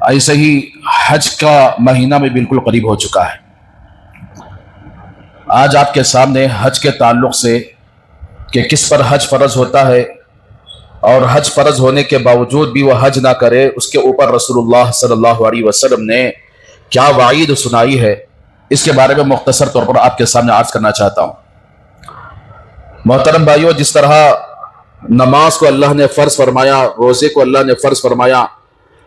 ایسے ہی حج کا مہینہ بھی بالکل قریب ہو چکا ہے۔ آج آپ کے سامنے حج کے تعلق سے کہ کس پر حج فرض ہوتا ہے اور حج فرض ہونے کے باوجود بھی وہ حج نہ کرے، اس کے اوپر رسول اللہ صلی اللہ علیہ وسلم نے کیا وعید سنائی ہے، اس کے بارے میں مختصر طور پر آپ کے سامنے عرض کرنا چاہتا ہوں۔ محترم بھائیو، جس طرح نماز کو اللہ نے فرض فرمایا، روزے کو اللہ نے فرض فرمایا،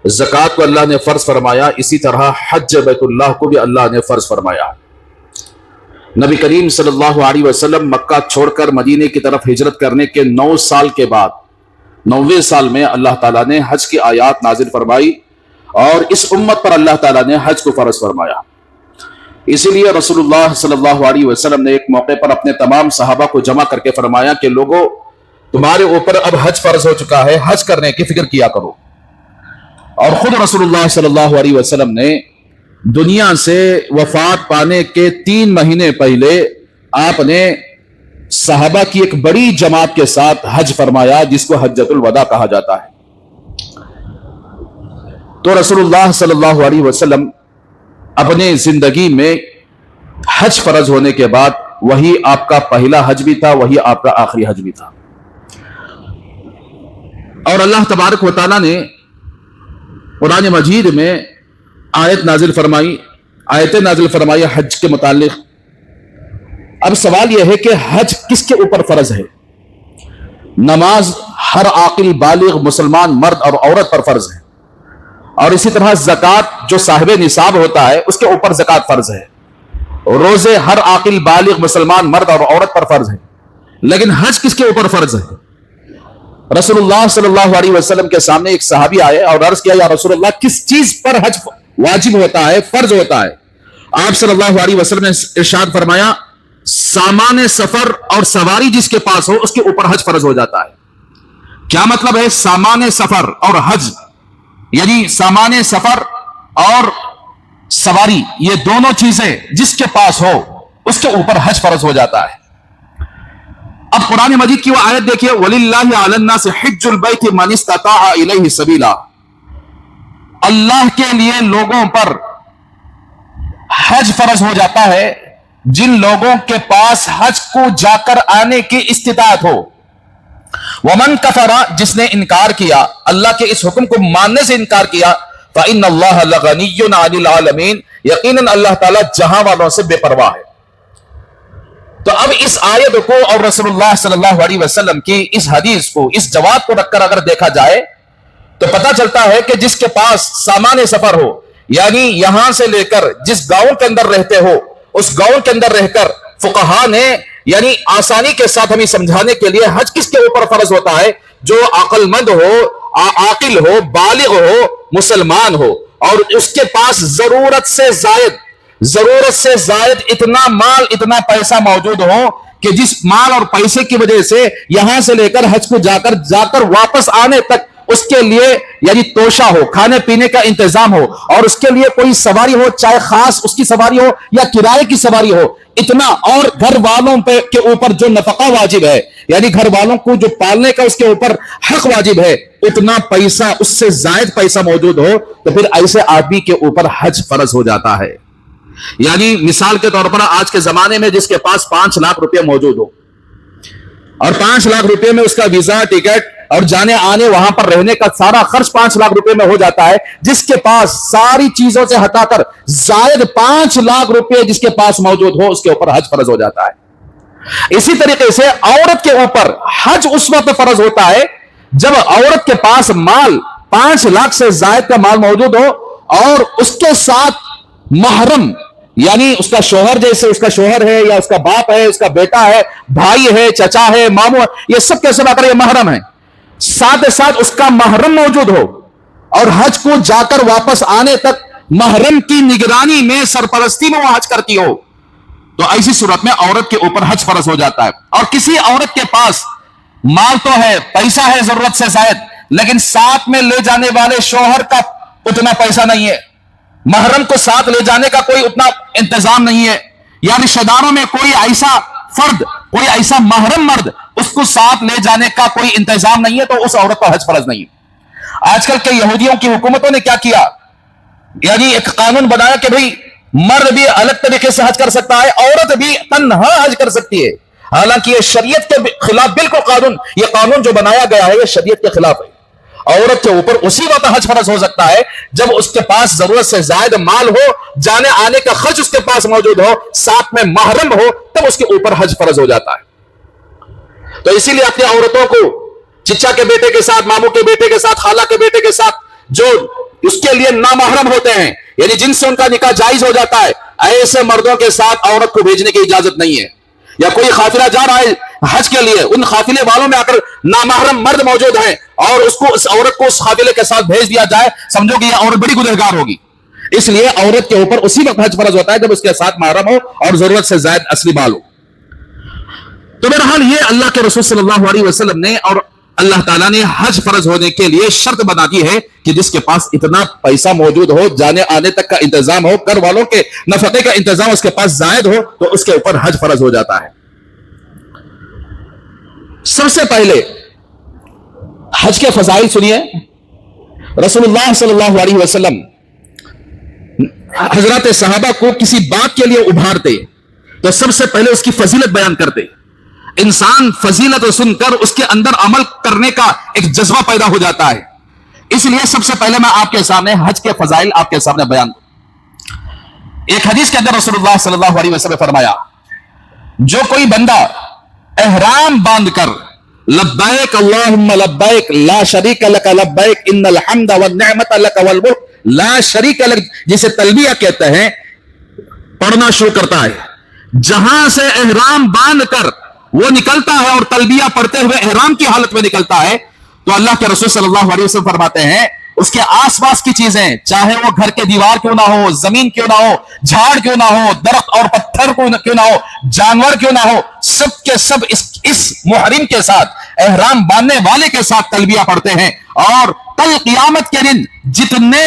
زکوٰۃ کو اللہ نے فرض فرمایا، اسی طرح حج بیت اللہ کو بھی اللہ نے فرض فرمایا۔ نبی کریم صلی اللہ علیہ وسلم مکہ چھوڑ کر مدینے کی طرف ہجرت کرنے کے 9 سال کے بعد 9ویں سال میں اللہ تعالیٰ نے حج کی آیات نازل فرمائی اور اس امت پر اللہ تعالیٰ نے حج کو فرض فرمایا۔ اسی لیے رسول اللہ صلی اللہ علیہ وسلم نے ایک موقع پر اپنے تمام صحابہ کو جمع کر کے فرمایا کہ لوگو، تمہارے اوپر اب حج فرض ہو چکا ہے، حج کرنے کی فکر کیا کرو۔ اور خود رسول اللہ صلی اللہ علیہ وسلم نے دنیا سے وفات پانے کے 3 مہینے پہلے آپ نے صحابہ کی ایک بڑی جماعت کے ساتھ حج فرمایا، جس کو حجۃ الوداع کہا جاتا ہے۔ تو رسول اللہ صلی اللہ علیہ وسلم اپنے زندگی میں حج فرض ہونے کے بعد وہی آپ کا پہلا حج بھی تھا، وہی آپ کا آخری حج بھی تھا۔ اور اللہ تبارک و تعالیٰ نے قرآن مجید میں آیت نازل فرمائی حج کے متعلق۔ اب سوال یہ ہے کہ حج کس کے اوپر فرض ہے؟ نماز ہر عاقل بالغ مسلمان مرد اور عورت پر فرض ہے، اور اسی طرح زکوٰۃ جو صاحب نصاب ہوتا ہے اس کے اوپر زکوٰۃ فرض ہے، روزے ہر عاقل بالغ مسلمان مرد اور عورت پر فرض ہے۔ لیکن حج کس کے اوپر فرض ہے؟ رسول اللہ صلی اللہ علیہ وسلم کے سامنے ایک صحابی آئے اور عرض کیا، یا رسول اللہ، کس چیز پر حج واجب ہوتا ہے، فرض ہوتا ہے؟ آپ صلی اللہ علیہ وسلم نے ارشاد فرمایا، سامان سفر اور سواری جس کے پاس ہو اس کے اوپر حج فرض ہو جاتا ہے۔ کیا مطلب ہے سامان سفر اور حج؟ یعنی سامان سفر اور سواری، یہ دونوں چیزیں جس کے پاس ہو اس کے اوپر حج فرض ہو جاتا ہے۔ اب قرآن مجید کی وہ آیت دیکھیے، وَلِلَّهِ عَلَى النَّاسِ حِجُّ الْبَيْتِ مَنِ اسْتَطَاعَ إِلَيْهِ سَبِيلًا، اللہ کے لیے لوگوں پر حج فرض ہو جاتا ہے جن لوگوں کے پاس حج کو جا کر آنے کی استطاعت ہو۔ وَمَنْ كَفَرَ، جس نے انکار کیا، اللہ کے اس حکم کو ماننے سے انکار کیا، فَإِنَّ اللَّهَ لَغَنِيٌّ عَنِ الْعَالَمِينَ، یقیناً اللہ تعالیٰ جہاں والوں سے بے پرواہ ہے۔ تو اب اس آیت کو اور رسول اللہ صلی اللہ علیہ وسلم کی اس حدیث کو، اس جواب کو رکھ کر اگر دیکھا جائے تو پتہ چلتا ہے کہ جس کے پاس سامان سفر ہو، یعنی یہاں سے لے کر جس گاؤں کے اندر رہتے ہو، اس گاؤں کے اندر رہ کر فقہا نے یعنی آسانی کے ساتھ ہمیں سمجھانے کے لیے حج کس کے اوپر فرض ہوتا ہے؟ جو عقل مند ہو، عاقل ہو، بالغ ہو، مسلمان ہو، اور اس کے پاس ضرورت سے زائد اتنا مال، اتنا پیسہ موجود ہو کہ جس مال اور پیسے کی وجہ سے یہاں سے لے کر حج کو جا کر واپس آنے تک اس کے لیے یعنی توشہ ہو، کھانے پینے کا انتظام ہو، اور اس کے لیے کوئی سواری ہو، چاہے خاص اس کی سواری ہو یا کرائے کی سواری ہو، اتنا، اور گھر والوں کے اوپر جو نفقہ واجب ہے، یعنی گھر والوں کو جو پالنے کا اس کے اوپر حق واجب ہے، اتنا پیسہ، اس سے زائد پیسہ موجود ہو تو پھر ایسے آدمی کے اوپر حج فرض ہو جاتا ہے۔ یعنی مثال کے طور پر آج کے زمانے میں جس کے پاس 5 لاکھ روپے موجود ہو، اور 5 لاکھ روپے میں اس کا ویزا، ٹکٹ اور جانے آنے، وہاں پر رہنے کا سارا خرچ 5 لاکھ روپے میں ہو جاتا ہے، جس کے پاس ساری چیزوں سے ہٹا کر زائد 5 لاکھ روپے جس کے پاس موجود ہو، اس کے اوپر حج فرض ہو جاتا ہے۔ اسی طریقے سے عورت کے اوپر حج اس وقت فرض ہوتا ہے جب عورت کے پاس مال 5 لاکھ سے زائد کا مال موجود ہو، اور اس کے ساتھ محرم، یعنی اس کا شوہر، جیسے اس کا شوہر ہے یا اس کا باپ ہے، اس کا بیٹا ہے، بھائی ہے، چچا ہے، ماموں ہے، یہ سب کیسے بات یہ محرم ہے، ساتھ اس کا محرم موجود ہو، اور حج کو جا کر واپس آنے تک محرم کی نگرانی میں، سرپرستی میں وہ حج کرتی ہو، تو ایسی صورت میں عورت کے اوپر حج فرض ہو جاتا ہے۔ اور کسی عورت کے پاس مال تو ہے، پیسہ ہے ضرورت سے زائد، لیکن ساتھ میں لے جانے والے شوہر کا اتنا پیسہ نہیں ہے، محرم کو ساتھ لے جانے کا کوئی اتنا انتظام نہیں ہے، یا رشتہ داروں میں کوئی ایسا فرد، کوئی ایسا محرم مرد اس کو ساتھ لے جانے کا کوئی انتظام نہیں ہے، تو اس عورت پر حج فرض نہیں ہے۔ آج کل کے یہودیوں کی حکومتوں نے کیا کیا؟ यानी एक कानून बनाया कि भाई मर्द भी अलग तरीके से हज कर सकता है, औरत भी तन्हा हज कर सकती है। हालांकि ये शरीयत के खिलाफ बिल्कुल कानून, ये कानून जो बनाया गया है ये शरीयत के खिलाफ है। औरत के ऊपर उसी वक्त हज फर्ज हो सकता है जब उसके पास जरूरत से ज्यादा माल हो, जाने आने का खर्च उसके पास मौजूद हो, साथ में महरम हो, तब उसके ऊपर हज फर्ज हो जाता है। तो इसीलिए अपनी औरतों को चिच्चा के बेटे के साथ, मामू के बेटे के साथ, खाला के बेटे के साथ जो उसके लिए नामहरम होते हैं, यानी जिनसे उनका निकाह जायज हो जाता है, ऐसे मर्दों के साथ औरत को भेजने की इजाजत नहीं है। या कोई काफिला जा रहा है हज के लिए, उन काफिले वालों में अगर नामहरम मर्द मौजूद हैं और उसको, उस औरत को उस काफिले के साथ भेज दिया जाए, समझो कि यह औरत बड़ी गुनहगार होगी। इसलिए औरत के ऊपर उसी वक्त हज फर्ज होता है जब उसके साथ महरम हो और जरूरत से ज्यादा असली माल हो। तो बहरहाल ये अल्लाह के रसूल सल्लल्लाहु अलैहि वसल्लम ने और अल्लाह ताला ने हज फर्ज होने के लिए शर्त बना दी है कि जिसके पास इतना पैसा मौजूद हो, जाने आने तक का इंतजाम हो, घर वालों के नफके का इंतजाम उसके पास जायद हो, तो उसके ऊपर हज फर्ज हो जाता है। सबसे पहले हज के फजाइल सुनिए। रसूलुल्लाह सल्लल्लाहु अलैहि वसल्लम हजरत सहाबा को किसी बात के लिए उभारते तो सबसे पहले उसकी फजीलत बयान करते। इंसान फजीलत सुनकर उसके अंदर अमल करने का एक जज्बा पैदा हो जाता है। इसलिए सबसे पहले मैं आपके सामने हज के फजाइल आपके सामने बयान। एक हदीस के अंदर रसूलुल्लाह सल्लल्लाहु अलैहि वसल्लम ने फरमाया, जो कोई बंदा एहराम बांधकर लब्बैक अल्लाहुम्मा लब्बैक ला शरीक लक लब्बैक इन्नल हम्द वन निअमत लक वल मुल्क ला शरीक लक, जिसे तलबिया कहते हैं, पढ़ना शुरू करता है, जहां से एहराम बांधकर वो निकलता है और तलबिया पढ़ते हुए एहराम की हालत में निकलता है, तो अल्लाह के रसूल सल्लल्लाहु अलैहि वसल्लम फरमाते हैं उसके आसपास की चीजें, चाहे वो घर के दीवार क्यों ना हो, जमीन क्यों ना हो, झाड़ क्यों ना हो, दरख्त और पत्थर क्यों ना हो, जानवर क्यों ना हो, सब के सब इस मुहरिम के साथ, एहराम बांधने वाले के साथ तलबिया पढ़ते हैं। और कल क़यामत के दिन जितने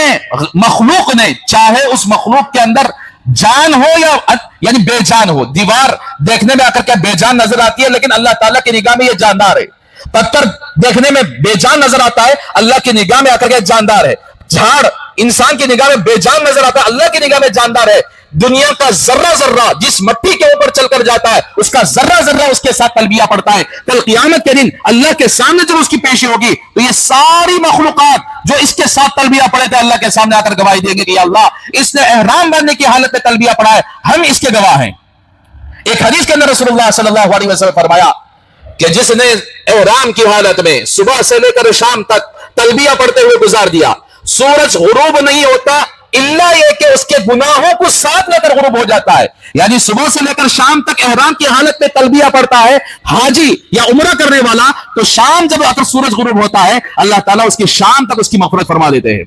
मखलूक ने, चाहे उस मखलूक के अंदर जान हो या यानी बेजान हो, दीवार देखने में आकर क्या बेजान नजर आती है, लेकिन अल्लाह ताला की निगाह में यह जानदार है। पत्थर देखने में बेजान नजर आता है, अल्लाह की निगाह में आकर के जानदार है। झाड़ इंसान की निगाह में बेजान नजर आता है, अल्लाह की निगाह में जानदार है। दुनिया का जर्रा जर्रा जिस मट्टी के ऊपर चलकर जाता है, उसका जर्रा जर्रा उसके साथ तलबिया पड़ता है। कल क़यामत के दिन अल्लाह के सामने जब उसकी पेशी होगी, तो ये सारी मखलूकात जो इसके साथ तलबिया पड़े थे, अल्लाह के सामने आकर गवाही देंगे कि अल्लाह, इसने एहराम बांधने की हालत में तलबिया पढ़ा है, हम इसके गवाह हैं। एक हदीस के अंदर रसूलुल्लाह सल्लल्लाहु अलैहि वसल्लम फरमाया कि जिसने एहराम की हालत में सुबह से लेकर शाम तक तलबिया पढ़ते हुए गुजार दिया, सूरज गुरूब नहीं होता इल्ला ये कि उसके गुनाहों को साथ लेकर गुरूब हो जाता है। यानी सुबह से लेकर शाम तक एहराम की हालत में तलबिया पढ़ता है हाजी या उम्रा करने वाला, तो शाम जब आकर सूरज गुरूब होता है, अल्लाह ताला उसकी शाम तक उसकी मग़फ़िरत फरमा देते हैं।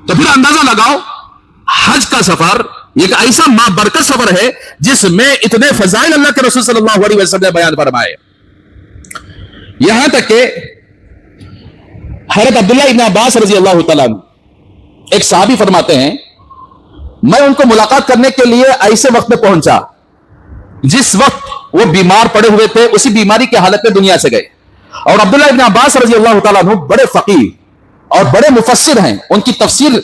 तो फिर अंदाजा लगाओ, हज का सफर एक ऐसा माबरकत सफर है जिसमें इतने फजाइल अल्लाह के रसूल सल्लल्लाहु अलैहि वसल्लम ने बयान फरमाए। यहां तक कि हज़रत अब्दुल्लाह इब्न अब्बास रज़ी अल्लाह तआला अन्हु, एक सहाबी फरमाते हैं, मैं उनको मुलाकात करने के लिए ऐसे वक्त में पहुंचा जिस वक्त वो बीमार पड़े हुए थे, उसी बीमारी की हालत में दुनिया से गए। और अब्दुल्लाह इब्न अब्बास रज़ी अल्लाह तआला अन्हु बड़े फकीह और बड़े मुफस्सिर हैं, उनकी तफसीर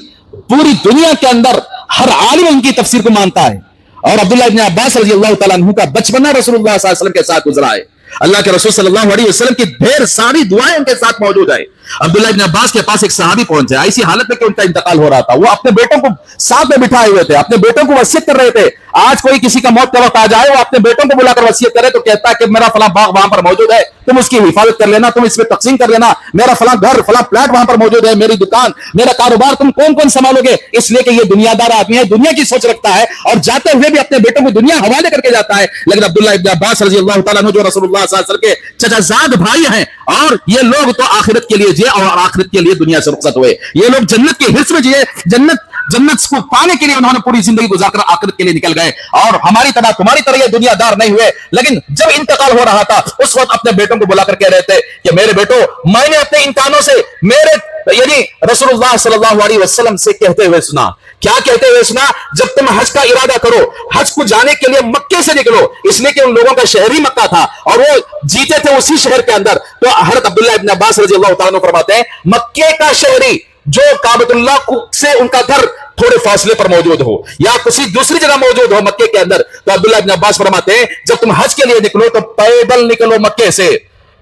पूरी दुनिया के अंदर हर आलिम उनकी तफसीर को मानता है। और अब्दुल्लाह इब्न अब्बास रज़ी अल्लाह तआला अन्हु का बचपना रसूलुल्लाह सल्लल्लाहु अलैहि वसल्लम के साथ गुजरा है। अल्लाह के रसूल सल्लल्लाहु अलैहि वसल्लम की ढेर सारी दुआएं उनके साथ मौजूद है। अब्दुल्लाह इब्न अब्बास के पास एक सहाबी पहुंचे, ऐसी हालत में कि उनका इंतकाल हो रहा था। वो अपने बेटों को साथ में बिठाए हुए थे, अपने बेटों को वसीयत कर रहे थे। आज कोई किसी का मौत का वक्त आ जाए, वो अपने बेटों को बुलाकर वसीयत करे तो कहता है कि मेरा फलां बाग वहां पर मौजूद है, तुम उसकी हिफाजत कर लेना, तुम इसमें तकसीम कर लेना, मेरा फलां घर फलां फ्लैट वहां पर मौजूद है, मेरी दुकान मेरा कारोबार तुम कौन कौन संभालोगे। इसलिए कि ये दुनियादार आदमी है, दुनिया की सोच रखता है और जाते हुए भी अपने बेटों को दुनिया हवाले करके जाता है। लेकिन अब्दुल्लाह इब्न अब्बास रज़ी अल्लाह तआला अन्हु जो रसूलुल्लाह सल्लल्लाहु अलैहि वसल्लम के चचाजाद भाई हैं, और ये लोग तो आखिरत के लिए जिए और आखिरत के लिए दुनिया से रुखसत हुए। ये लोग जन्नत के हिर्स में जिए, जन्नत को पाने के लिए उन्होंने पूरी जिंदगी गुजारकर आखिरत के लिए निकल गए। और हमारी तरह तुम्हारी तरह ये दुनियादार नहीं हुए। लेकिन जब इंतकाल हो रहा था, उस वक्त अपने बेटों को बुलाकर कह रहे थे कि मेरे बेटो, मैंने अपने इन कानों से मेरे यानी रसूलुल्लाह सल्लल्लाहु अलैहि वसल्लम से कहते हुए सुना। क्या कहते हुए सुना? जब तुम हज का इरादा करो, हज को जाने के लिए मक्के से निकलो, इसलिए कि उन लोगों का शहर ही मक्का था और वो जीते थे उसी शहर के अंदर। तो हज़रत अब्दुल्लाह इब्न अब्बास रज़ी अल्लाह तआला अन्हु फरमाते हैं, मक्के का शहरी جو काबत अल्लाह से उनका घर थोड़े फासले पर मौजूद हो या किसी दूसरी जगह मौजूद हो मक्के के अंदर, तो अब्दुल्लाह इब्न अब्बास फरमाते हैं जब तुम हज के लिए निकलो तो पैदल निकलो मक्के से,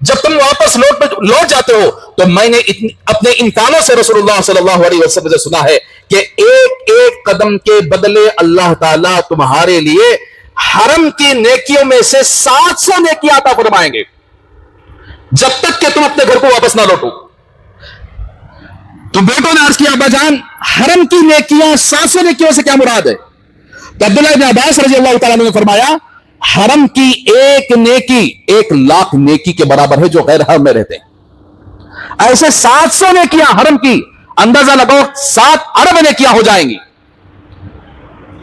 जब तुम वापस लौट जाते हो तो मैंने अपने इन कानों से रसूलुल्लाह सल्लल्लाहु अलैहि वसल्लम से सुना है कि एक एक कदम के बदले अल्लाह ताला तुम्हारे लिए हरम की नेकियों में से 700 नेकियां अता फरमाएंगे जब तक कि तुम अपने घर को वापस ना लौटो। तो बेटों ने अर्ज किया अब्बा जान हरम की नेकियां 700 नेकियों से क्या मुराद है? तो अब्दुल्लाह इब्न अब्बास रज़ियल्लाहु तआला अन्हु ने फरमाया हरम की एक नेकी 1,00,000 नेकी के बराबर है जो गैर हरम में रहते हैं। ऐसे 700 नेकियां हरम की, अंदाजा लगाओ 7 अरब नेकियां हो जाएंगी।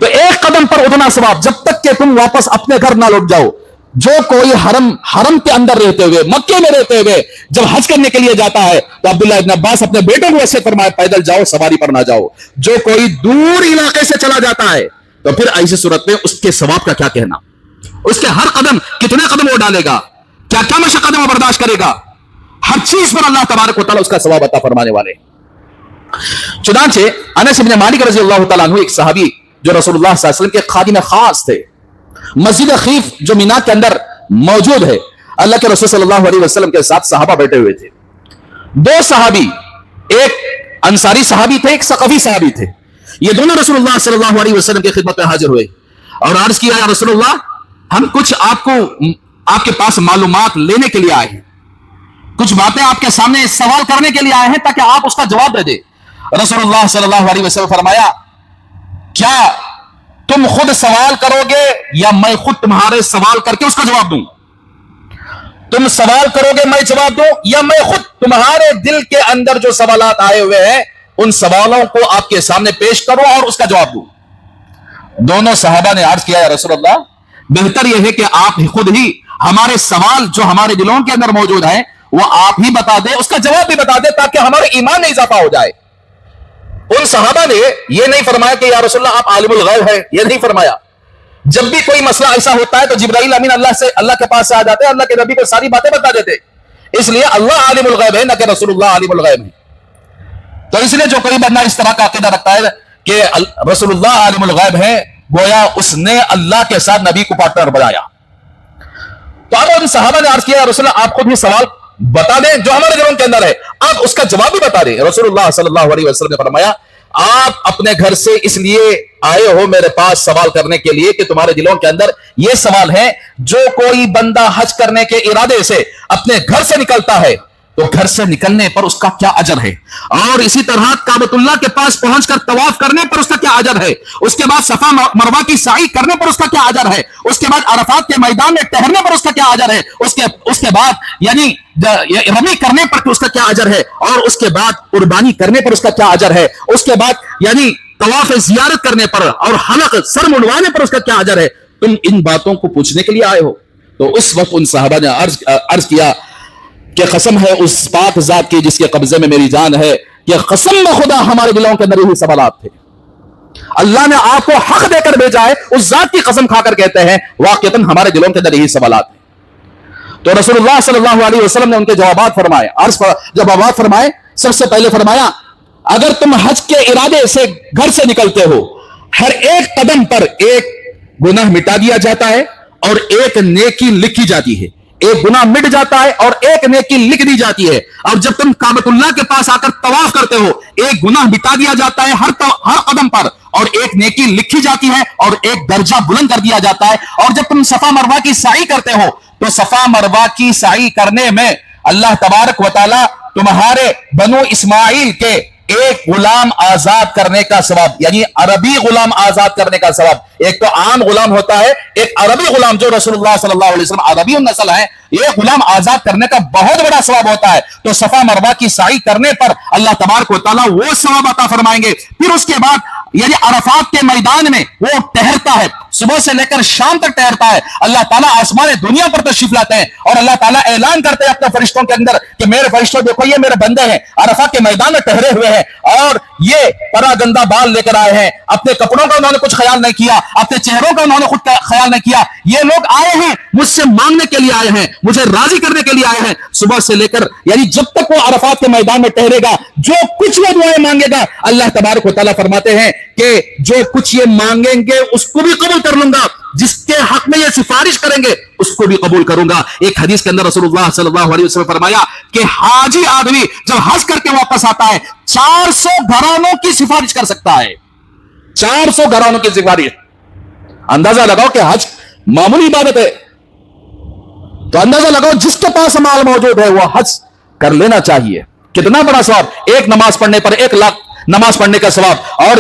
तो एक कदम पर उतना सवाब जब तक कि तुम वापस अपने घर ना लौट जाओ। जो कोई हरम के अंदर रहते हुए, मक्के में रहते हुए जब हज करने के लिए जाता है तो अब्दुल्लाह इब्न अब्बास अपने बेटों को ऐसे फरमाए पैदल जाओ, सवारी पर ना जाओ। जो कोई दूर इलाके से चला जाता है तो फिर ऐसी सूरत में उसके सवाब का क्या कहना, उसके हर कदम कितने कदम वो डालेगा, क्या क्या मशक्कत वो बर्दाश्त करेगा, हर चीज पर अल्लाह तबारक व तआला उसका सवाब अता फरमाने वाले। चुनांचे अनस इब्न मालिक रज़ियल्लाहु तआला अन्हु एक सहाबी जो रसूलुल्लाह सल्लल्लाहु अलैहि वसल्लम के खादिम खास थे, मस्जिद खीफ जो मीना के अंदर मौजूद है, अल्लाह के रसूल सल्लल्लाहु अलैहि वसल्लम के साथ सहाबा बैठे हुए थे। 2 सहाबी, एक अंसारी सहाबी थे, एक सक़फ़ी सहाबी थे। ये दोनों रसूलुल्लाह सल्लल्लाहु अलैहि वसल्लम की खिदमत में हाजिर हुए और अर्ज किया या रसूलुल्लाह हम कुछ आपके पास मालूमात लेने के लिए आए हैं, कुछ बातें आपके सामने सवाल करने के लिए आए हैं ताकि आप उसका जवाब दे दे। रसूलुल्लाह सल्लल्लाहु अलैहि वसल्लम फरमाया क्या तुम खुद सवाल करोगे या मैं खुद तुम्हारे सवाल करके उसका जवाब दूं? तुम सवाल करोगे मैं जवाब दूं या मैं खुद तुम्हारे दिल के अंदर जो सवालात आए हुए हैं उन सवालों को आपके सामने पेश करूं और उसका जवाब दूं? दोनों सहाबा ने अर्ज किया या रसूलल्लाह बेहतर यह है कि आप खुद ही हमारे सवाल जो हमारे दिलों के अंदर मौजूद हैं वो आप ही बता दें, उसका जवाब भी बता दें ताकि हमारे ईमान में इजाफा हो जाए। उन सहाबा ने यह नहीं फरमाया कि या रसूलल्लाह आप आलिमुल गैब है, यह नहीं फरमाया। जब भी कोई मसला ऐसा होता है तो जिब्राइल अमीन अल्लाह के पास से आ जाते हैं, अल्लाह के नबी को सारी बातें बता देते, इसलिए अल्लाह आलिमुल गैब है, न कि रसूलुल्लाह आलिमुल गैब है। तो इसलिए जो कोई बंदा इस तरह का अकीदा रखता है कि रसूलुल्लाह आलिमुल गैब है, गोया उसने अल्लाह के साथ नबी को पार्टनर बनाया। तो अब उन सहाबा ने अर्ज किया रसूलुल्लाह आप खुद भी सवाल बता दें जो हमारे दिलों के अंदर है, आप उसका जवाब भी बता दें। रसूलुल्लाह सल्लल्लाहु अलैहि वसल्लम ने फरमाया आप अपने घर से इसलिए आए हो मेरे पास सवाल करने के लिए कि तुम्हारे दिलों के अंदर यह सवाल है, जो कोई बंदा हज करने के इरादे से अपने घर से निकलता है तो घर से निकलने पर उसका क्या अजर है, और इसी तरह काबतुल्लाह के पास पहुंचकर तवाफ करने पर उसका क्या अजर है, उसके बाद सफा मरवा की साई करने पर उसका क्या अजर है, उसके बाद अरफात के मैदान में ठहरने पर उसका क्या अजर है, उसके बाद यानी रमी करने पर उसका क्या अजर है, और उसके बाद कुर्बानी करने पर उसका क्या अजर है, उसके बाद यानी तवाफ ज़ियारत करने पर और हलक सर मुंडवाने पर उसका क्या अजर है। तुम इन बातों को पूछने के लिए आए हो। तो उस वक्त उन सहाबा ने अर्ज किया कि कसम है उस पाक जात की जिसके कब्जे में मेरी जान है कि कसम में खुदा हमारे दिलों के अंदर यही सवालात थे, अल्लाह ने आपको हक देकर भेजा है, उस जात की कसम खाकर कहते हैं वाकईतन हमारे दिलों के अंदर यही सवालात हैं। तो रसूलुल्लाह सल्लल्लाहु अलैहि वसल्लम ने उनके जवाबात फरमाए, जवाबात फरमाए। सबसे पहले फरमाया अगर तुम हज के इरादे से घर से निकलते हो, हर एक कदम पर एक गुनाह मिटा दिया जाता है और एक नेकी लिखी जाती है, एक गुनाह मिट जाता है और एक नेकी लिख दी जाती है। और जब तुम काबतुल्लाह के पास आकर तवाफ करते हो, एक गुनाह मिटा दिया जाता है हर कदम पर और एक नेकी लिखी जाती है और एक दर्जा बुलंद कर दिया जाता है। और जब तुम सफा मरवा की साई करते हो तो सफा मरवा की साई करने में अल्लाह तबारक व तआला तुम्हारे बनु इस्माइल के एक गुलाम आजाद करने का सवाब, यानी अरबी गुलाम आजाद करने का सवाब, एक तो आम गुलाम होता है, एक अरबी गुलाम जो रसूलुल्लाह सल्लल्लाहु अलैहि वसल्लम अरबी नस्ल है, ये गुलाम आजाद करने का बहुत बड़ा सवाब होता है। तो सफा मरवा की साई करने पर अल्लाह तबारक व तआला वो सवाब अता फरमाएंगे। फिर उसके बाद یعنی عرفات کے میدان میں وہ ٹہرتا ہے, صبح سے لے کر شام تک ٹہرتا ہے. اللہ تعالیٰ آسمان دنیا پر تشریف لاتے ہیں اور اللہ تعالیٰ اعلان کرتے ہیں اپنے فرشتوں کے اندر کہ میرے فرشتوں دیکھو یہ میرے بندے ہیں, عرفات کے میدان میں ٹہرے ہوئے ہیں, اور یہ پرا گندہ بال لے کر آئے ہیں, اپنے کپڑوں کا انہوں نے کچھ خیال نہیں کیا, اپنے چہروں کا انہوں نے خود خیال نہیں کیا. یہ لوگ آئے ہیں مجھ سے مانگنے کے لیے آئے ہیں, مجھے راضی کرنے کے لیے آئے ہیں. صبح سے لے کر یعنی جب تک وہ عرفات کے میدان میں ٹہرے گا, جو کچھ وہ دعائیں مانگے گا, اللہ تبارک و تعالیٰ فرماتے ہیں کہ جو کچھ یہ مانگیں گے اس کو بھی قبول کر لوں گا, جس کے حق میں یہ سفارش کریں گے اس کو بھی قبول کروں گا. ایک حدیث کے اندر رسول اللہ صلی اللہ علیہ وسلم فرمایا کہ حاجی آدمی جب حج کر کے واپس آتا ہے 400 گھرانوں کی سفارش کر سکتا ہے, 400 گھرانوں کی سفارش. اندازہ لگاؤ کہ حج معمولی عبادت ہے, تو اندازہ لگاؤ جس کے پاس مال موجود ہے وہ حج کر لینا چاہیے. کتنا بڑا ثواب, ایک نماز پڑھنے پر 1 لاکھ نماز پڑھنے کا ثواب, اور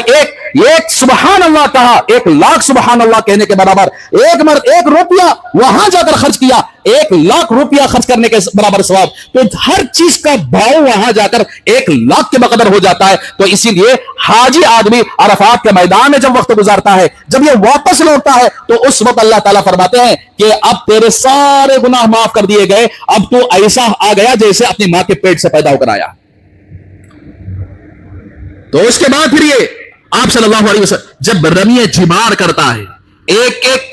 ایک سبحان اللہ کہا 1 لاکھ سبحان اللہ کہنے کے برابر. ایک مرد 1 روپیہ وہاں جا کر خرچ کیا 1 لاکھ روپیہ خرچ کرنے کے برابر ثواب. تو ہر چیز کا بھاؤ وہاں جا کر 1 لاکھ کے بقدر ہو جاتا ہے. تو اسی لیے حاجی آدمی عرفات کے میدان میں جب وقت گزارتا ہے, جب یہ واپس لوٹتا ہے, تو اس وقت اللہ تعالیٰ فرماتے ہیں کہ اب تیرے سارے گناہ معاف کر دیے گئے, اب تو ایسا آ گیا جیسے اپنی ماں کے پیٹ سے پیدا ہو کر آیا. تو اس کے بعد پھر یہ آپ صلی اللہ علیہ وسلم جب رمی جمار کرتا ہے, ایک ایک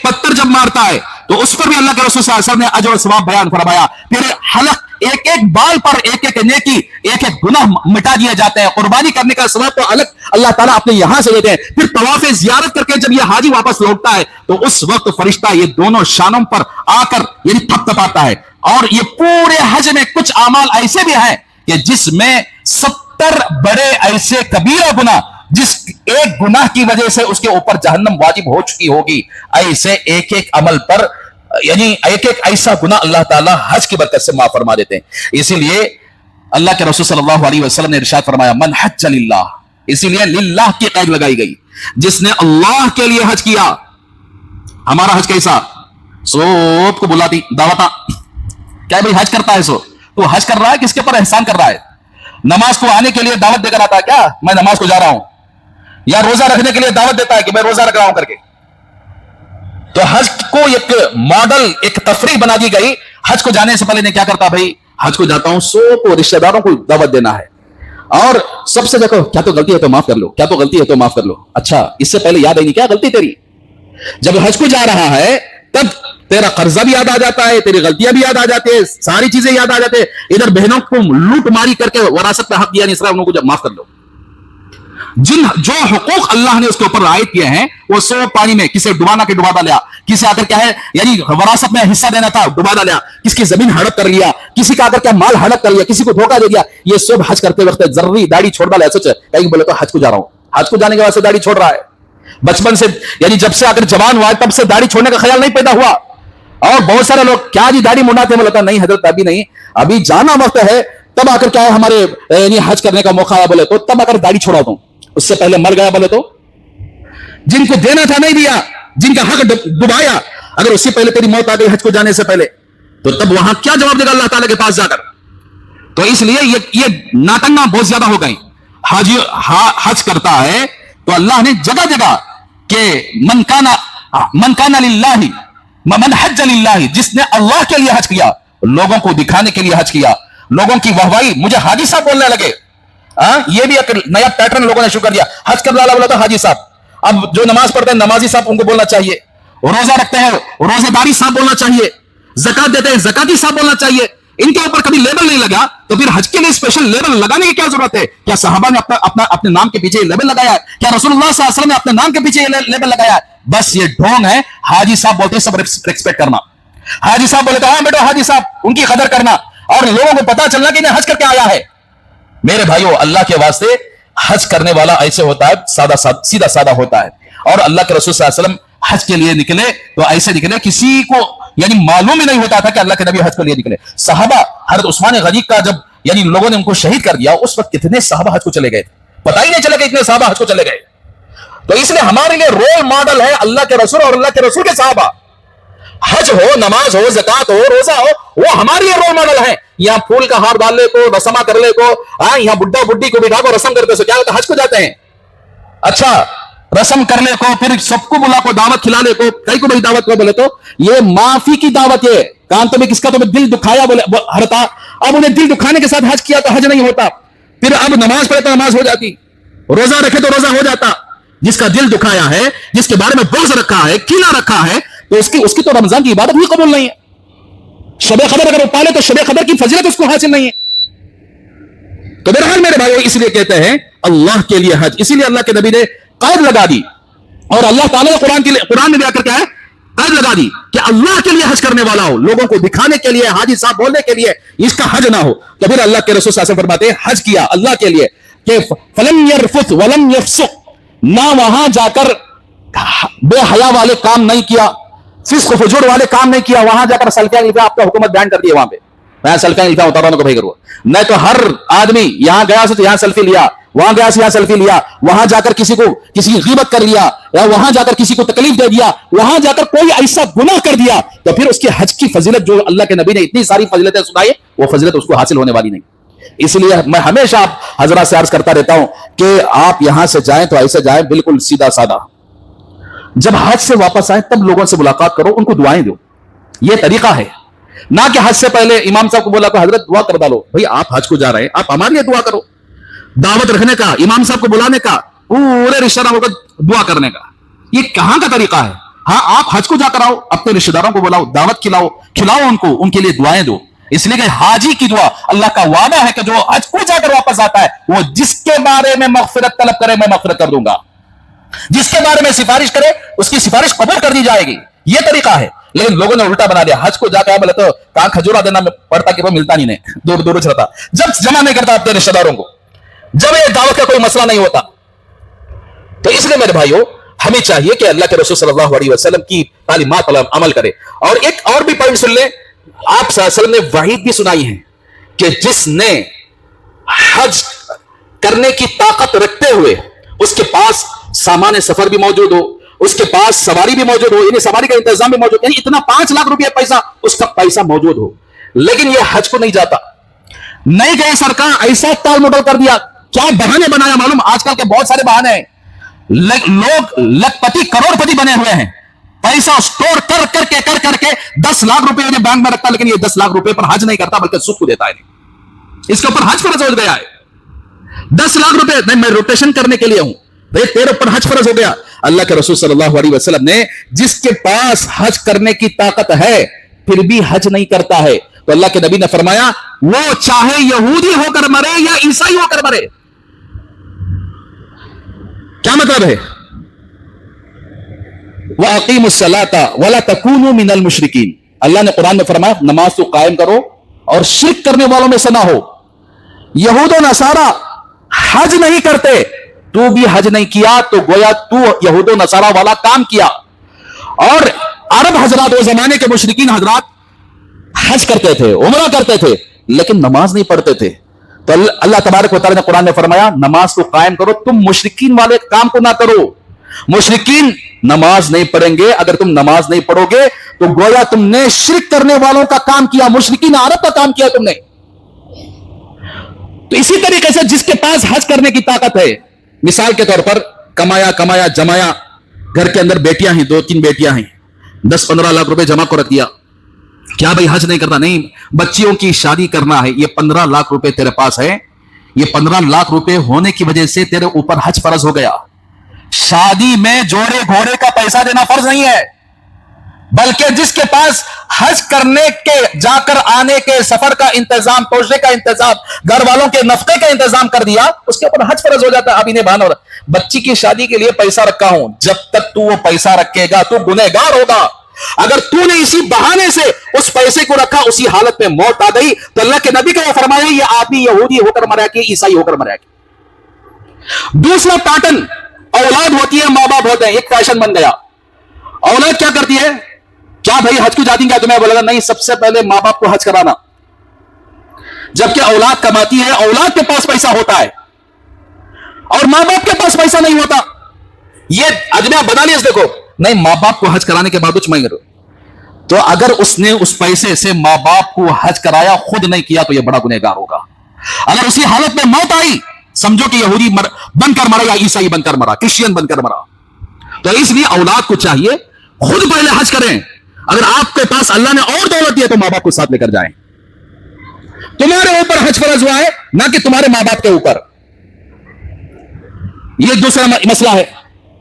پتھر جب مارتا ہے, تو اس پر بھی اللہ کے رسول صلی اللہ علیہ وسلم نے اجر و ثواب بیان فرمایا. پھر حلق ایک بال پر ایک نیکی ایک گناہ مٹا دیے جاتے ہیں. قربانی کرنے کا ثواب تو الگ اللہ تعالیٰ اپنے یہاں سے لیتے ہیں. پھر طواف زیارت کر کے جب یہ حاجی واپس لوٹتا ہے, تو اس وقت فرشتہ یہ دونوں شانوں پر آ کر یعنی تھپ تھپاتا ہے. اور یہ پورے حج میں کچھ اعمال ایسے بھی ہیں کہ جس میں 70 بڑے ایسے کبیرہ گناہ, جس ایک گناہ کی وجہ سے اس کے اوپر جہنم واجب ہو چکی ہوگی, ایسے ایک عمل پر یعنی ایک ایسا گناہ اللہ تعالیٰ حج کی برکت سے معاف فرما دیتے ہیں. اسی لیے اللہ کے رسول صلی اللہ علیہ وسلم نے ارشاد فرمایا من حج للہ, اسی لیے للہ کی قید لگائی گئی, جس نے اللہ کے لیے حج کیا. ہمارا حج کیسا, سب کو بلاتی دعوت, کیا بھائی حج کرتا ہے سو تو حج کر رہا ہے, کس کے پر احسان کر رہا ہے. نماز کو آنے کے لیے دعوت دے کر آتا ہے, کیا میں نماز کو جا رہا ہوں, یا روزہ رکھنے کے لیے دعوت دیتا ہے کہ میں روزہ رکھ رہا ہوں کر کے. تو حج کو ایک ماڈل ایک تفریح بنا دی گئی. حج کو جانے سے پہلے نے کیا کرتا, بھائی حج کو جاتا ہوں سو کو رشتہ داروں کو دعوت دینا ہے, اور سب سے دیکھو کیا تو غلطی ہے تو معاف کر لو, کیا تو غلطی ہے تو معاف کر لو. اچھا اس سے پہلے یاد آئی نہیں کیا غلطی تیری, جب حج کو جا رہا ہے تب تیرا قرضہ بھی یاد آ جاتا ہے, تیری غلطیاں بھی یاد آ جاتی ہے, ساری چیزیں یاد آ جاتے ہیں. ادھر بہنوں کو لوٹ ماری کر کے وراثت میں حق دیا نہیں, اس طرح انہوں کو جب معاف کر لو. جو حقوق اللہ نے اس کے اوپر عائد کیے ہیں وہ سو پانی میں, کسے ڈبانا کے ڈبا ڈالیا, کسے آ کر کیا ہے یعنی وراثت میں حصہ دینا تھا ڈبا ڈالیا, کس کی زمین ہڑپ کر لیا, کسی کا آ کر کیا مال ہڑپ کر لیا, کسی کو دھوکہ دے دیا. یہ سب حج کرتے وقت ضروری داڑھی چھوڑ ڈالا. سچ ہے, کہیں بولے تو حج کو جا رہا ہوں, حج کو جانے کے بعد سے داڑھی چھوڑ رہا ہے. بچپن سے یعنی جب سے آ کر جوان ہوا ہے تب سے داڑھی چھوڑنے کا خیال نہیں پیدا ہوا. اور بہت سارے لوگ کیا جی داڑھی منڈاتے, بولتا نہیں حضرت ابھی نہیں, ابھی جانا وقت ہے تب آ کر کیا ہے ہمارے یعنی حج کرنے کا موقع آیا, بولے تو تب آ کر داڑھی چھوڑا دوں, اس سے پہلے مر گیا بولے تو. جن کو دینا تھا نہیں دیا, جن کا حق ڈبایا, اگر اس سے پہلے تیری موت آ گئی حج کو جانے سے پہلے, تو تب وہاں کیا جواب دے گا اللہ تعالیٰ کے پاس جا کر. تو اس لیے یہ ناٹنگا بہت زیادہ ہو گئی. حاجی حج کرتا ہے تو اللہ نے جگہ جگہ کہ من کان للہ من حج للہ, جس نے اللہ کے لیے حج کیا, لوگوں کو دکھانے کے لیے حج کیا, لوگوں کی واہوائی, مجھے حاجی صاحب بولنے لگے. یہ بھی ایک نیا پیٹرن لوگوں نے شروع کر دیا. حج کرنے والا بولا تو حاجی صاحب, اب جو نماز پڑھتے ہیں نمازی صاحب ان کو بولنا چاہیے, روزہ رکھتے ہیں روزے داری صاحب بولنا چاہیے, زکات دیتے ہیں زکاتی صاحب بولنا چاہیے. ان کے اوپر کبھی لیبل نہیں لگا, تو پھر حج کے لیے اسپیشل لیبل لگانے کی کیا ضرورت ہے؟ کیا صحابہ نے اپنے نام کے پیچھے لیبل لگایا ہے؟ کیا رسول اللہ صلی اللہ علیہ وسلم نے اپنے نام کے پیچھے لیبل لگایا ہے؟ بس یہ ڈھونگ ہے. حاجی صاحب بولتے ہیں سب ریسپیکٹ کرنا, حاجی صاحب بولے تو ہاں بیٹو حاجی صاحب, ان کی قدر کرنا, اور لوگوں کو پتا چلنا کہ انہیں حج کر کے آیا ہے. میرے بھائیو, اللہ کے واسطے حج کرنے والا ایسے ہوتا ہے, سیدھا سادہ ہوتا ہے. اور اللہ کے رسول صلی اللہ علیہ وسلم حج کے لیے نکلے تو ایسے نکلے, کسی کو یعنی معلوم ہی نہیں ہوتا تھا کہ اللہ کے نبی حج کے لیے نکلے. صحابہ حضرت عثمان غنی کا جب یعنی لوگوں نے ان کو شہید کر دیا, اس وقت کتنے صحابہ حج کو چلے گئے تھے, پتہ ہی نہیں چلا کہ اتنے صحابہ حج کو چلے گئے. تو اس لیے ہمارے لیے رول ماڈل ہے اللہ کے رسول اور اللہ کے رسول کے صحابہ. حج ہو, نماز ہو, زکات ہو, روزہ ہو, وہ ہمارے لیے رول ماڈل ہے. यहाँ फूल का हार डालने को, रसमा करने को, यहाँ बुढ़ा बुढ़ी को बिठा को रसम करते, क्या होता है, हज को जाते हैं। अच्छा, रसम करने को, फिर सबको बुला को, दावत खिलाने को, कई को भाई दावत को बोले तो ये माफी की दावत है। कान तो में किसका तो दिल दुखाया बोले हरता, अब उन्हें दिल दुखाने के साथ हज किया तो हज नहीं होता। फिर अब नमाज पढ़े तो नमाज हो जाती, रोजा रखे तो रोजा हो जाता। जिसका दिल दुखाया है, जिसके बारे में बोझ रखा है, कीला रखा है, तो उसकी तो रमजान की इबादत भी कबूल नहीं है। शबे खबर अगर वो पाले तो शबे खबर की फजीलत उसको हासिल नहीं है। तो बहरहाल मेरे भाइयों, इसलिए कहते हैं अल्लाह के लिए हज, इसीलिए अल्लाह के नबी ने कैद लगा दी, और अल्लाह ताला ने कुरान में आकर क्या है, कैद लगा दी कि अल्लाह के लिए हज करने वाला हो, लोगों को दिखाने के लिए, हाजी साहब बोलने के लिए इसका हज ना हो। तो फिर अल्लाह के रसूल सल्लल्लाहु अलैहि वसल्लम फरमाते हैं हज किया अल्लाह के लिए कि फलम यरफुस वलम यफसुक, ना वहां जाकर बेहया वाले काम नहीं किया, फिस्क फुजूर वाले काम नहीं किया, वहां जाकर सल्फिया लिफा आपका हुकूमत बैन कर दिया। वहां पे मैं सल्फिया लिफा उतारा को भाई करूँ, नहीं तो हर आदमी यहां गया तो यहां सेल्फी लिया, वहां गया से यहां सेल्फी लिया, वहां जाकर किसी की गीबत कर लिया, या वहां जाकर किसी को तकलीफ दे दिया, वहां जाकर कोई ऐसा गुनाह कर दिया, तो फिर उसके हज की फजीलत जो अल्लाह के नबी ने इतनी सारी फजीलतें सुनाई, वो फजीलत उसको हासिल होने वाली नहीं। इसलिए मैं हमेशा आप हजरात से अर्ज करता रहता हूं कि आप यहां से जाएं तो ऐसे जाएं बिल्कुल सीधा साधा। जब हज से वापस आए तब लोगों से मुलाकात करो, उनको दुआएं दो, ये तरीका है। ना कि हज से पहले इमाम साहब को बोला तो हजरत दुआ कर डालो, भाई आप हज को जा रहे हैं, आप हमारे लिए दुआ करो। दावत रखने का, इमाम साहब को बुलाने का, पूरे रिश्तेदारों को दुआ करने का, ये कहां का तरीका है? हाँ, आप हज को जाकर आओ, अपने रिश्तेदारों को बुलाओ, दावत खिलाओ उनको, उनके लिए दुआएं दो। इसलिए कि हाजी की दुआ, अल्लाह का वादा है कि जो हज को जाकर वापस आता है, वो जिसके बारे में मगफिरत तलब करे मैं मगफिरत कर दूंगा, जिसके बारे में सिफारिश करे उसकी सिफारिश कबूल कर दी जाएगी। ये तरीका है। लेकिन लोगों ने उल्टा बना दिया, हज को जाकर बोले तो कहां खजूरा देना पड़ता कि वो मिलता नहीं, दूर दूर रहता, जब जमा नहीं करता अपने रिश्तेदारों को, जब ये दावत का कोई मसला नहीं होता। तो इसलिए मेरे भाइयों, हमें चाहिए कि अल्लाह के रसूल सल्लल्लाहु अलैहि वसल्लम की तालीमात पर अमल करें। और एक और भी पॉइंट सुन ले, आप सल्लल्लाहु अलैहि वसल्लम ने वहीद भी सुनाई है कि जिसने हज करने की ताकत रखते हुए उसके पास सामान सफर भी मौजूद हो, उसके पास सवारी भी मौजूद हो, यानी सवारी का इंतजाम भी मौजूद, यानी इतना 5 लाख रुपया पैसा, उसका पैसा मौजूद हो, लेकिन यह हज को नहीं जाता, नहीं गए, सरकार ऐसा टाल मटोल कर दिया, क्या बहाने बनाया मालूम? आजकल के बहुत सारे बहाने हैं। लोग लखपति करोड़पति बने हुए हैं, पैसा स्टोर कर करके 10 लाख रुपए बैंक में रखता, लेकिन ये 10 लाख रुपए पर हज नहीं करता बल्कि सूद को देता है। इसके ऊपर हज फर्ज हो गया है। 10 लाख रुपए नहीं, मैं रोटेशन करने के लिए हूं, तेरे ऊपर हज फर्ज हो गया। अल्लाह के रसूल सल्लल्लाहु अलैहि वसल्लम ने जिसके पास हज करने की ताकत है फिर भी हज नहीं करता है, तो अल्लाह के नबी ने फरमाया वो चाहे यहूदी होकर मरे या ईसाई होकर मरे। क्या मतलब है? वअकीमुस्सलाता वला तकूनु मिनल मुशरिकीन, अल्लाह ने कुरान में फरमाया नमाज तो कायम करो और शिर्क करने वालों में से ना हो। यहूद और नसारा हज नहीं करते, तू भी हज नहीं किया तो गोया तू यहूद और नसारा वाला काम किया। और अरब हजरात, वो जमाने के मुशरिकीन हजरात हज करते थे, उमरा करते थे, लेकिन नमाज नहीं पढ़ते थे। तो अल्लाह तबारक व तआला ने कुरान में फरमाया नमाज को कायम करो, तुम मुशरिकीन वाले काम को ना करो। मुशरिकीन नमाज नहीं पढ़ेंगे, अगर तुम नमाज नहीं पढ़ोगे तो गोया तुमने शिर्क करने वालों का काम किया, मुशरिकीन अरब का काम किया तुमने। तो इसी तरीके से जिसके पास हज करने की ताकत है, मिसाल के तौर पर कमाया जमाया, घर के अंदर बेटियां हैं, 2-3 बेटियां हैं, 10-15 लाख रुपए जमा कर रख दिया, क्या भाई हज नहीं करता? नहीं, बच्चियों की शादी करना है, ये 15 लाख रुपए तेरे पास है, ये 15 लाख रुपए होने की वजह से तेरे ऊपर हज फर्ज हो गया। शादी में जोड़े घोड़े का पैसा देना फर्ज नहीं है, बल्कि जिसके पास हज करने के जाकर आने के सफर का इंतजाम, पहुंचने का इंतजाम, घर वालों के नफके का इंतजाम कर दिया, उसके ऊपर हज फर्ज हो जाता है। अभी नहीं बहाना हो रहा, बच्ची की शादी के लिए पैसा रखा हूं, जब तक तू वो पैसा रखेगा तू गुनहगार होगा। अगर तूने इसी बहाने से उस पैसे को रखा, उसी हालत में मौत आ गई, तो अल्लाह के नबी का फरमाया ये आदमी यहूदी होकर मरा कि ईसाई होकर मरा कि। दूसरा पैटर्न, औलाद होती है, मां बाप होते हैं, एक फैशन बन गया। औलाद क्या करती है? क्या भाई हज को जाती क्या? तुम्हें बोला नहीं, सबसे पहले मां बाप को हज कराना, जबकि औलाद कमाती है, औलाद के पास पैसा होता है और मां बाप के पास पैसा नहीं होता। ये अजनबी बना लिया, देखो नहीं, मां बाप को हज कराने के बाद कुछ मैं करो, تو اگر اس نے اس پیسے سے ماں باپ کو حج کرایا خود نہیں کیا تو یہ بڑا گنہگار ہوگا. اگر اسی حالت میں موت آئی سمجھو کہ یہودی بن کر مرا یا عیسائی بن کر مرا, کرسچین بن کر مرا. تو اس لیے اولاد کو چاہیے خود پہلے حج کریں. اگر آپ کے پاس اللہ نے اور دولت دی ہے تو ماں باپ کو ساتھ لے کر جائیں. تمہارے اوپر حج فرض ہوا ہے نہ کہ تمہارے ماں باپ کے اوپر. یہ دوسرا مسئلہ ہے.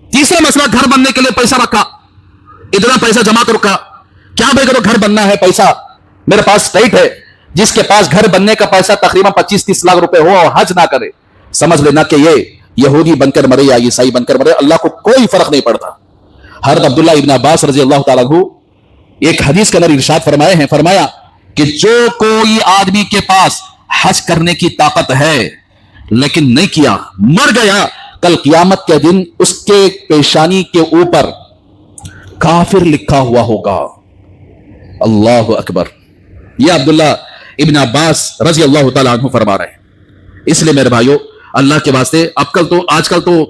تیسرا مسئلہ, گھر بننے کے لیے پیسہ رکھا, اتنا پیسہ جمع کر رکھا. کیا بھائی کرو, گھر بننا ہے, پیسہ میرے پاس ٹائٹ ہے. جس کے پاس گھر بننے کا پیسہ تقریباً 25-30 لاکھ روپے ہو اور حج نہ کرے, سمجھ لینا کہ یہ یہودی بن کر مرے یا عیسائی بن کر مرے, اللہ کو کوئی فرق نہیں پڑتا. حضرت عبداللہ ابن عباس رضی اللہ تعالیٰ عنہ ایک حدیث کے اندر ارشاد فرمائے ہیں, فرمایا کہ جو کوئی آدمی کے پاس حج کرنے کی طاقت ہے لیکن نہیں کیا, مر گیا, کل قیامت کے دن اس کے پیشانی کے اوپر کافر لکھا ہوا ہوگا. اللہ اکبر. یہ عبداللہ ابن عباس رضی اللہ تعالیٰ عنہ فرما رہے ہیں. اس لیے میرے بھائیو اللہ کے واسطے آج کل تو